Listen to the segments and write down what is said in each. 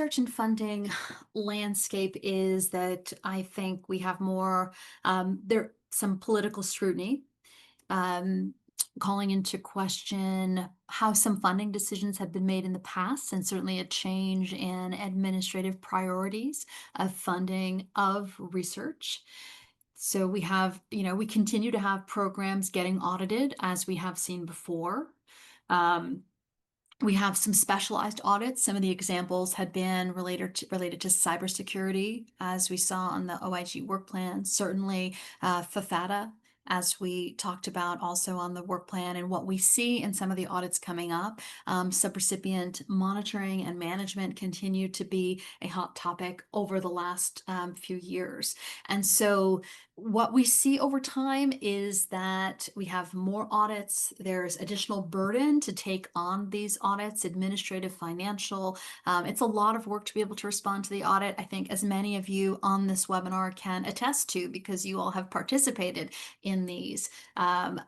research and funding landscape is that I think we have more, there some political scrutiny, um, calling into question how some funding decisions have been made in the past, and certainly a change in administrative priorities of funding of research. So we have, we continue to have programs getting audited as we have seen before. Um, we have some specialized audits. Some of the examples had been related to cybersecurity, as we saw on the OIG work plan. Certainly, FFATA, as we talked about also on the work plan, and what we see in some of the audits coming up. Subrecipient monitoring and management continue to be a hot topic over the last few years. And so what we see over time is that we have more audits. There's additional burden to take on these audits, administrative, financial. It's a lot of work to be able to respond to the audit. I think as many of you on this webinar can attest to, because you all have participated in these.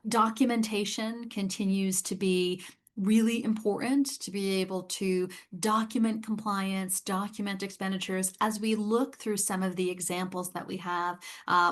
Documentation continues to be really important to be able to document compliance, document expenditures. As we look through some of the examples that we have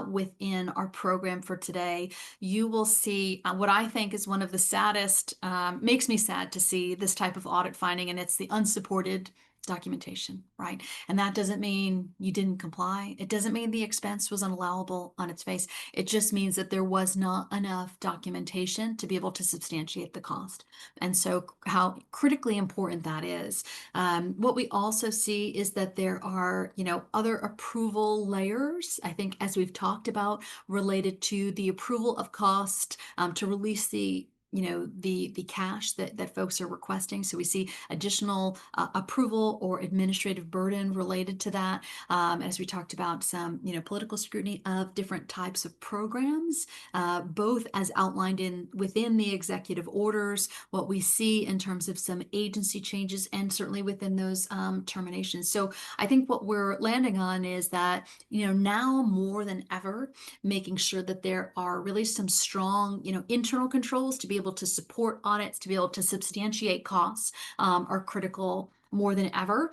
within our program for today, you will see what I think is one of the saddest, makes me sad to see this type of audit finding, and it's the unsupported documentation, right? And that doesn't mean you didn't comply. It doesn't mean the expense was unallowable on its face. It just means that there was not enough documentation to be able to substantiate the cost. And so how critically important that is. What we also see is that there are, other approval layers, I think, as we've talked about, related to the approval of cost, to release the cash that folks are requesting. So we see additional approval or administrative burden related to that. As we talked about, some political scrutiny of different types of programs, both as outlined within the executive orders, what we see in terms of some agency changes, and certainly within those terminations. So I think what we're landing on is that now more than ever, making sure that there are really some strong internal controls to be able to support audits, to be able to substantiate costs, are critical more than ever,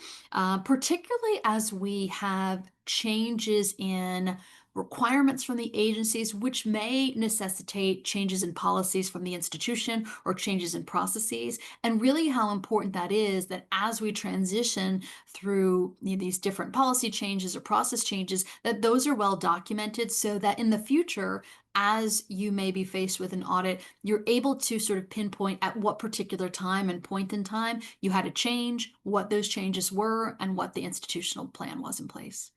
particularly as we have changes in requirements from the agencies, which may necessitate changes in policies from the institution or changes in processes. And really how important that is, that as we transition through these different policy changes or process changes, that those are well documented, so that in the future, as you may be faced with an audit, you're able to sort of pinpoint at what particular time and point in time you had a change, what those changes were, and what the institutional plan was in place.